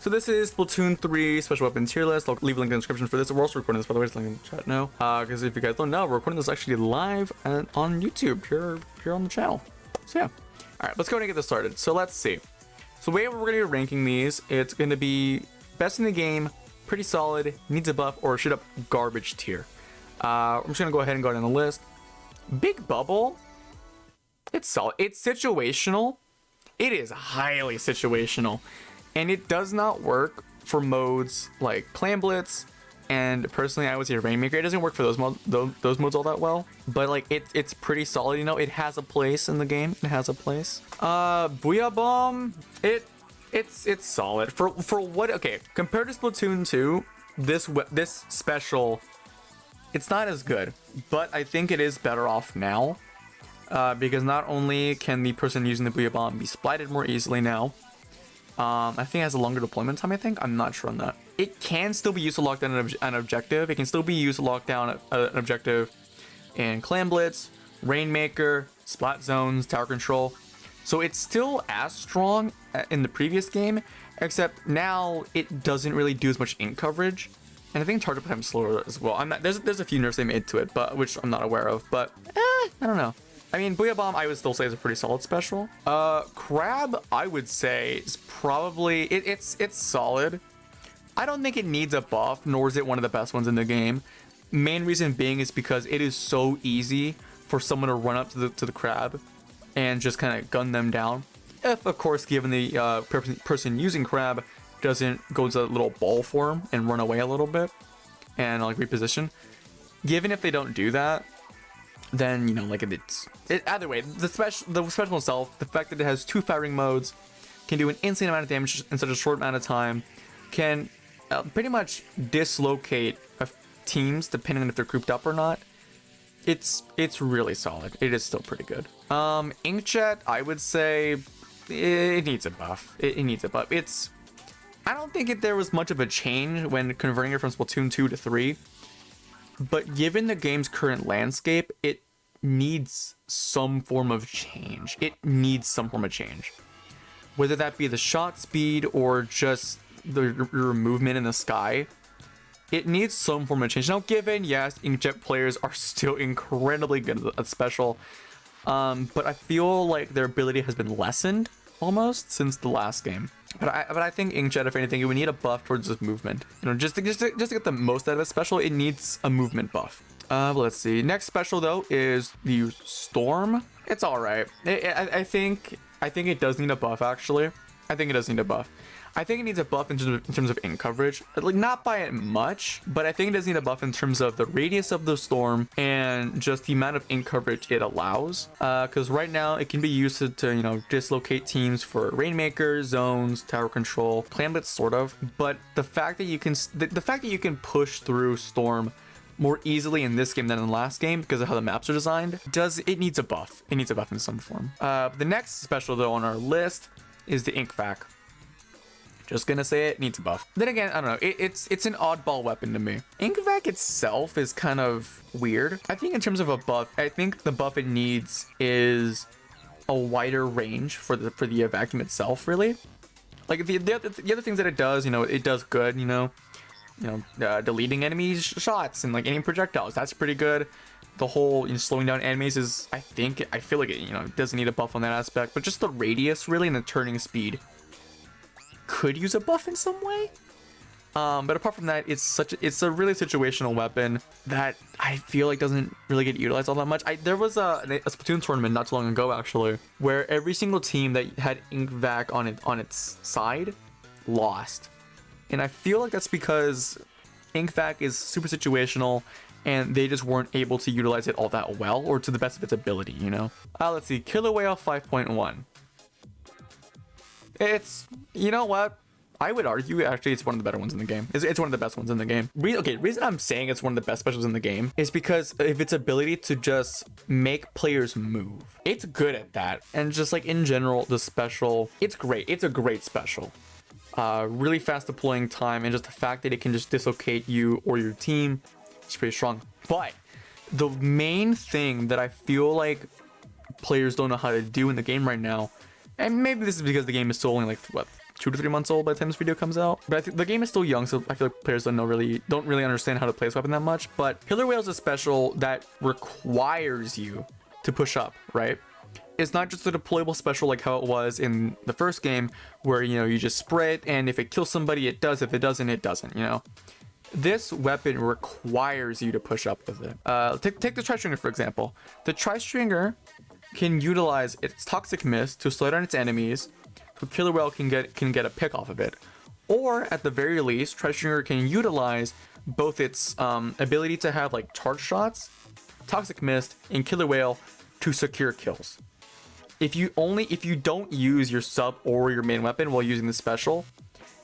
So this is Splatoon 3 special weapon tier list. I'll leave a link in the description for this. We're also recording this, by the way, it's link in the chat now. Because if you guys don't know, we're recording this actually live and on YouTube here on the channel. So yeah. Alright, let's go ahead and get this started. So let's see. So the way we're going to be ranking these, it's going to be best in the game, pretty solid, needs a buff, or straight up garbage tier. I'm just going to go ahead and go down the list. Big Bubble, it's solid. It's situational. It is highly situational. And it does not work for modes like Clan Blitz, and personally I would say Rainmaker. It doesn't work for those modes all that well, but like it's pretty solid, you know. It has a place in the game. It has a place. Booyah Bomb, it's solid for what. Okay, compared to Splatoon 2, this special, it's not as good, but I think it is better off now, because not only can the person using the Booyah Bomb be splatted more easily now, I think it has a longer deployment time, I'm not sure on that. It can still be used to lock down an objective. It can still be used to lock down an objective in Clan Blitz, Rainmaker, Splat Zones, Tower Control. So it's still as strong in the previous game, except now it doesn't really do as much ink coverage. And I think target time is slower as well. There's a few nerfs they made to it, but which I'm not aware of, but I don't know. I mean, Booyah Bomb, I would still say is a pretty solid special. Crab, I would say is probably, it's solid. I don't think it needs a buff, nor is it one of the best ones in the game. Main reason being is because it is so easy for someone to run up to the crab and just kind of gun them down. If, of course, given the person using crab doesn't go into a little ball form and run away a little bit and like reposition. Given if they don't do that, then, you know, like either way, the special itself, the fact that it has 2 firing modes, can do an insane amount of damage in such a short amount of time, can pretty much dislocate teams depending on if they're grouped up or not. It's really solid. It is still pretty good. Inkjet, I would say it needs a buff. It needs a buff. I don't think there was much of a change when converting it from Splatoon 2 to 3. But given the game's current landscape, it needs some form of change. Whether that be the shot speed or just your movement in the sky, it needs some form of change. Now, given, yes, Inkjet players are still incredibly good at special, but I feel like their ability has been lessened almost since the last game. But I think Inkjet, if anything, it would need a buff towards this movement. You know, just to get the most out of a special, it needs a movement buff. Let's see. Next special though is the Storm. It's all right. I think it does need a buff. Actually, I think it does need a buff. I think it needs a buff in terms of ink coverage, like not by it much, but I think it does need a buff in terms of the radius of the storm and just the amount of ink coverage it allows. Because right now it can be used to you know, dislocate teams for Rainmaker, zones, tower control, Clan Blitz sort of. But the fact that you can push through storm more easily in this game than in the last game because of how the maps are designed, it needs a buff. It needs a buff in some form. The next special though on our list is the Ink Vac. Just gonna say it needs a buff. Then again, I don't know. It's an oddball weapon to me. Ink Vac itself is kind of weird. I think in terms of a buff, I think the buff it needs is a wider range for the vacuum itself. Really, like the other things that it does, you know, it does good. You know, deleting enemies shots and like aiming projectiles. That's pretty good. The whole, you know, slowing down enemies is, I feel like it, you know, it doesn't need a buff on that aspect. But just the radius really and the turning speed could use a buff in some way. But apart from that, it's a really situational weapon that I feel like doesn't really get utilized all that much. There was a Splatoon tournament not too long ago actually, where every single team that had Ink Vac on its side lost, and I feel like that's because Ink Vac is super situational and they just weren't able to utilize it all that well or to the best of its ability, you know. Let's see, Killer Whale 5.1. It's, you know what? I would argue actually it's one of the better ones in the game. It's one of the best ones in the game. The reason I'm saying it's one of the best specials in the game is because of its ability to just make players move. It's good at that. And just like in general, the special, it's great. It's a great special. Really fast deploying time, and just the fact that it can just dislocate you or your team is pretty strong. But the main thing that I feel like players don't know how to do in the game right now, and maybe this is because the game is still only like, what, 2 to 3 months old by the time this video comes out. But I think the game is still young, so I feel like players don't really understand how to play this weapon that much. But Killer Whale is a special that requires you to push up, right? It's not just a deployable special like how it was in the first game, where, you know, you just spray it, and if it kills somebody, it does. If it doesn't, it doesn't, you know? This weapon requires you to push up with it. Take the Tri-Stringer, for example. The Tri-Stringer can utilize its Toxic Mist to slow down its enemies, so Killer Whale can get a pick off of it. Or, at the very least, Tri-Stringer can utilize both its ability to have, like, charge shots, Toxic Mist, and Killer Whale to secure kills. If you don't use your sub or your main weapon while using the special,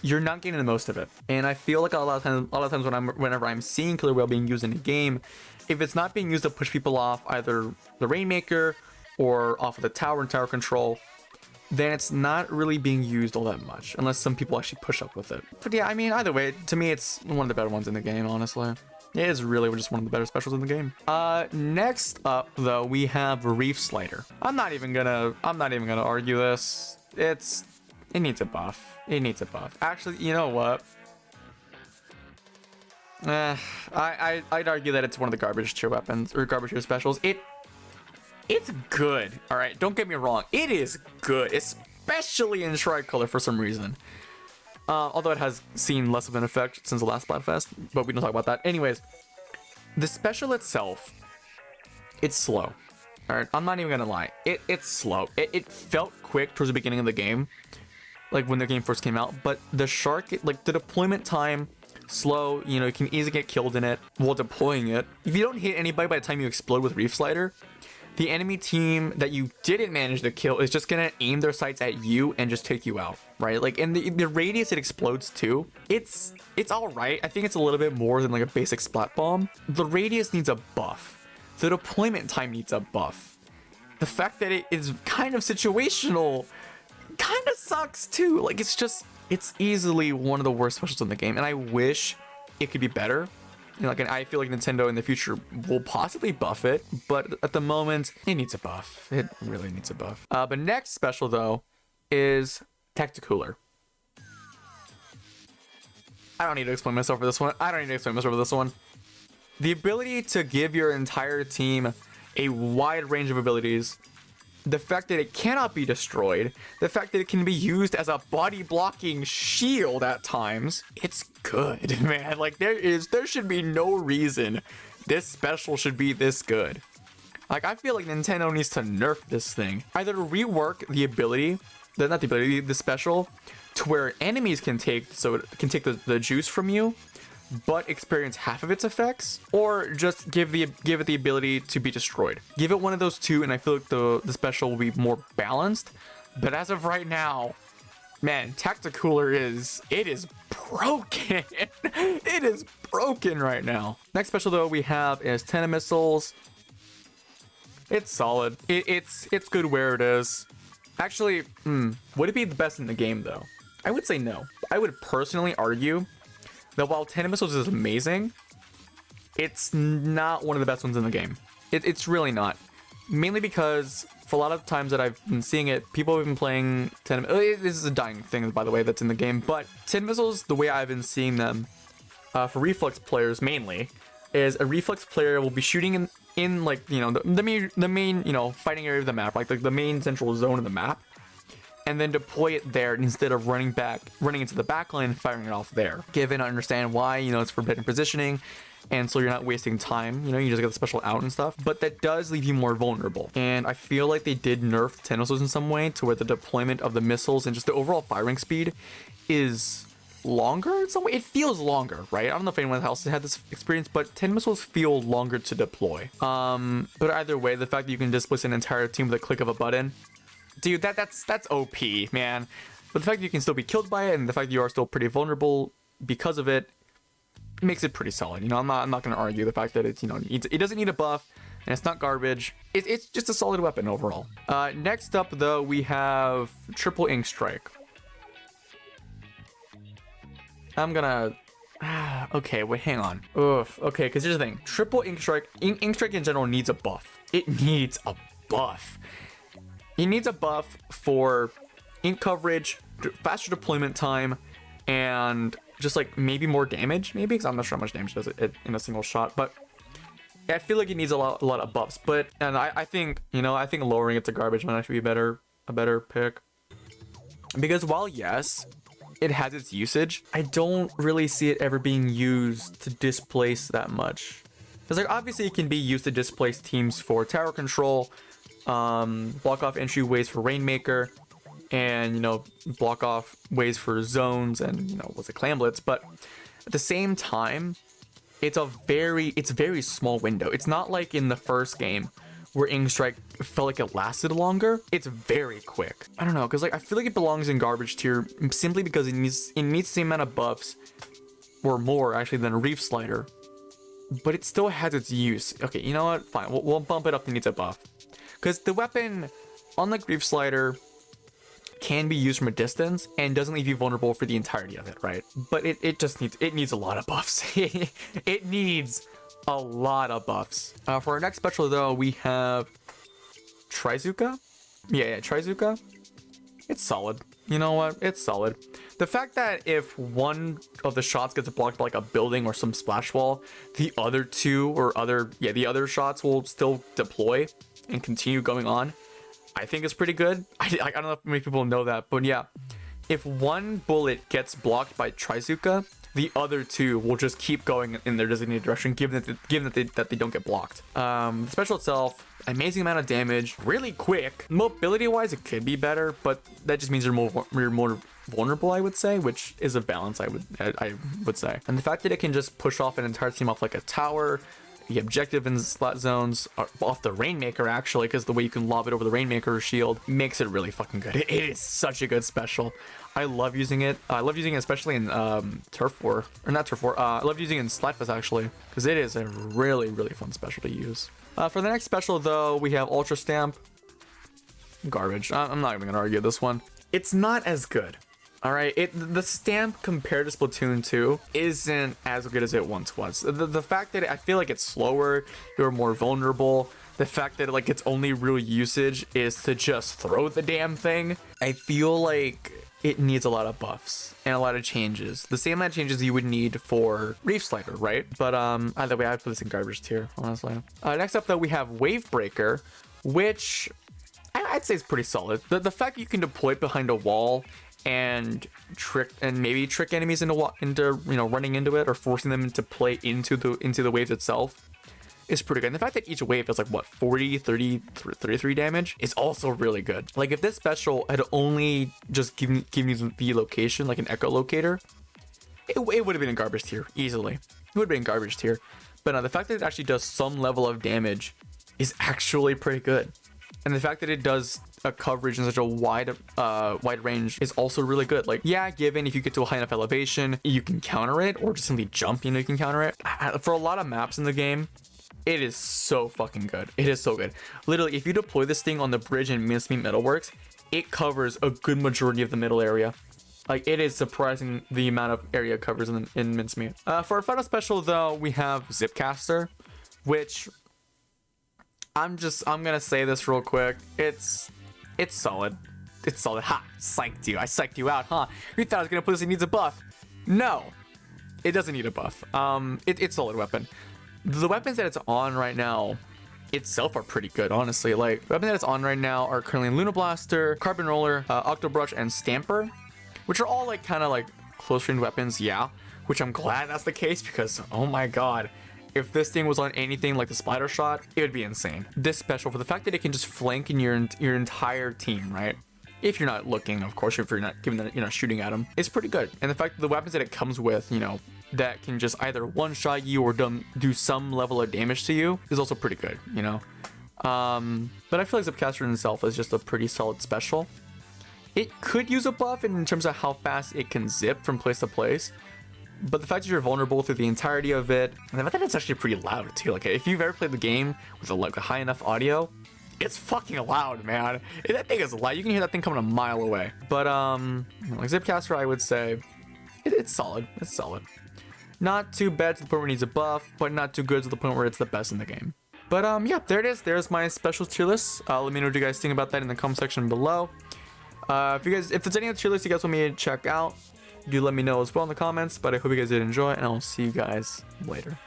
you're not getting the most of it. And I feel like a lot of times whenever I'm seeing Killer Whale being used in a game, if it's not being used to push people off either the Rainmaker or off of the tower and tower control, then it's not really being used all that much, unless some people actually push up with it. But yeah, I mean, either way, to me, it's one of the better ones in the game, honestly. It is really just one of the better specials in the game. Next up, though, we have Reef Slider. I'm not even gonna argue this. It needs a buff. It needs a buff. Actually, you know what? I'd argue that it's one of the garbage tier weapons or garbage tier specials. It's good. All right, don't get me wrong. It is good, especially in Tricolor for some reason. Although it has seen less of an effect since the last Splatfest, but we don't talk about that. Anyways, the special itself, it's slow. All right, I'm not even gonna lie. It's slow. It felt quick towards the beginning of the game, like when the game first came out, but the shark, like the deployment time, slow, you know, you can easily get killed in it while deploying it. If you don't hit anybody by the time you explode with Reef Slider, the enemy team that you didn't manage to kill is just gonna aim their sights at you and just take you out, right? Like, and the radius it explodes to, it's all right. I think it's a little bit more than like a basic splat bomb. The radius needs a buff. The deployment time needs a buff. The fact that it is kind of situational kind of sucks too. Like, it's easily one of the worst specials in the game, and I wish it could be better. You know, like, and I feel like Nintendo in the future will possibly buff it, but at the moment, it needs a buff. It really needs a buff. But next special, though, is Tacticooler. I don't need to explain myself for this one. The ability to give your entire team a wide range of abilities, the fact that it cannot be destroyed, the fact that it can be used as a body blocking shield at times, it's good, man. Like, there should be no reason this special should be this good. Like, I feel like Nintendo needs to nerf this thing. Either rework the special to where enemies can take the juice from you, but experience half of its effects, or just give it the ability to be destroyed. Give it one of those two, and I feel like the special will be more balanced. But as of right now, man, Tacticooler is broken. It is broken right now. Next special, though, we have is Tenna Missiles. It's solid. It's good where it is. Actually, would it be the best in the game, though? I would say no. I would personally argue that while Tenna Missiles is amazing, it's not one of the best ones in the game. It's really not. Mainly because for a lot of times that I've been seeing it, people have been playing Tenna. This is a dying thing, by the way, that's in the game. But Tenna Missiles, the way I've been seeing them, for reflex players mainly, is a reflex player will be shooting in like, you know, the main you know, fighting area of the map, like the main central zone of the map, and then deploy it there instead of running into the back line and firing it off there. Given I understand why, you know, it's forbidden positioning, and so you're not wasting time, you know, you just get the special out and stuff, but that does leave you more vulnerable. And I feel like they did nerf Tenna Missiles in some way to where the deployment of the missiles and just the overall firing speed is longer in some way. It feels longer, right? I don't know if anyone else has had this experience, but Tenna Missiles feel longer to deploy. But either way, the fact that you can displace an entire team with a click of a button, dude, that's OP, man. But the fact that you can still be killed by it, and the fact that you are still pretty vulnerable because of it, makes it pretty solid. You know, I'm not gonna argue the fact that it's, you know, it doesn't need a buff, and it's not garbage. It's just a solid weapon overall. Next up, though, we have Triple Ink Strike. I'm gonna... okay, wait, hang on. Oof. Okay, because here's the thing. Triple Ink Strike... Ink Strike in general needs a buff. It needs a buff. It needs a buff for ink coverage, faster deployment time, and just like maybe more damage, maybe, because I'm not sure how much damage does it in a single shot, but I feel like it needs a lot of buffs. But and I think, you know, I think lowering it to garbage might actually be a better pick, because while yes, it has its usage, I don't really see it ever being used to displace that much. Because like obviously it can be used to displace teams for tower control, block off entryways for Rainmaker, and, you know, block off ways for zones and, you know, what's it, clan blitz. But at the same time, it's very small window. It's not like in the first game where Ink Strike felt like it lasted longer. It's very quick. I don't know, because like I feel like it belongs in garbage tier simply because it needs the same amount of buffs, or more actually, than a Reef Slider, but it still has its use. Okay, you know what? Fine, we'll bump it up to needs a buff, because the weapon, unlike Reef Slider, can be used from a distance and doesn't leave you vulnerable for the entirety of it, right? But it just needs a lot of buffs. It needs a lot of buffs. For our next special though, we have Trizuka. Yeah, Trizuka. It's solid. You know what? It's solid. The fact that if one of the shots gets blocked by like a building or some splash wall, the other shots will still deploy and continue going on, I think is pretty good. I don't know if many people know that, but yeah, if one bullet gets blocked by Trizuka, the other two will just keep going in their designated direction, given that they don't get blocked. The special itself, amazing amount of damage, really quick. Mobility wise, it could be better, but that just means you're more vulnerable, I would say, which is a balance, I would say. And the fact that it can just push off an entire team off like a tower, the objective in slot zones, off the Rainmaker actually, because the way you can lob it over the Rainmaker shield makes it really fucking good. It is such a good special. I love using it. I love using it especially in Turf War, or not Turf War. I love using it in Splatfest actually, because it is a really fun special to use. For the next special though, we have Ultra Stamp. Garbage. I'm not even gonna argue this one. It's not as good. All right, the stamp compared to Splatoon 2 isn't as good as it once was. The fact that I feel like it's slower, you're more vulnerable. The fact that like its only real usage is to just throw the damn thing. I feel like it needs a lot of buffs and a lot of changes. The same amount of changes you would need for Reef Slider, right? But either way, I'd put this in garbage tier, honestly. Next up though, we have Wave Breaker, which I'd say is pretty solid. The fact that you can deploy it behind a wall and maybe trick enemies into you know, running into it or forcing them to play into the waves itself is pretty good. And the fact that each wave does like what, 40, 30, 33 damage is also really good. Like if this special had only just given you the location, like an echolocator, it would have been in garbage tier easily. It would have been in garbage tier. But the fact that it actually does some level of damage is actually pretty good. And the fact that it does a coverage in such a wide range is also really good. Like, yeah, given if you get to a high enough elevation, you can counter it, or just simply jump, you know, you can counter it. For a lot of maps in the game, it is so fucking good. It is so good. Literally, if you deploy this thing on the bridge in Mincemeat Metalworks, it covers a good majority of the middle area. Like, it is surprising the amount of area it covers in Mincemeat. For our final special, though, we have Zipcaster, which I'm gonna say this real quick. It's solid. It's solid. Ha! Psyched you. I psyched you out, huh? You thought I was gonna put this in needs a buff. No, it doesn't need a buff. It's a solid weapon. The weapons that it's on right now itself are pretty good, honestly. Like, the weapons that it's on right now are currently Luna Blaster, Carbon Roller, Octobrush, and Stamper, which are all like kind of like close range weapons, yeah. Which I'm glad that's the case, because oh my god, if this thing was on anything like the Splatter Shot, it would be insane. This special, for the fact that it can just flank in your entire team, right? If you're not looking, of course, if you're not giving that, you know, shooting at them, it's pretty good. And the fact that the weapons that it comes with, you know, that can just either one-shot you or do some level of damage to you is also pretty good, you know. But I feel like Zipcaster in itself is just a pretty solid special. It could use a buff in terms of how fast it can zip from place to place, but the fact that you're vulnerable through the entirety of it, and the fact that it's actually pretty loud too. Like, if you've ever played the game with a high enough audio, it's fucking loud, man. That thing is loud. You can hear that thing coming a mile away. But like Zipcaster, I would say it's solid. It's solid. Not too bad to the point where it needs a buff, but not too good to the point where it's the best in the game. But yeah, there it is. There's my special tier list. Let me know what you guys think about that in the comment section below. If there's any other tier lists you guys want me to check out, do let me know as well in the comments. But I hope you guys did enjoy, and I'll see you guys later.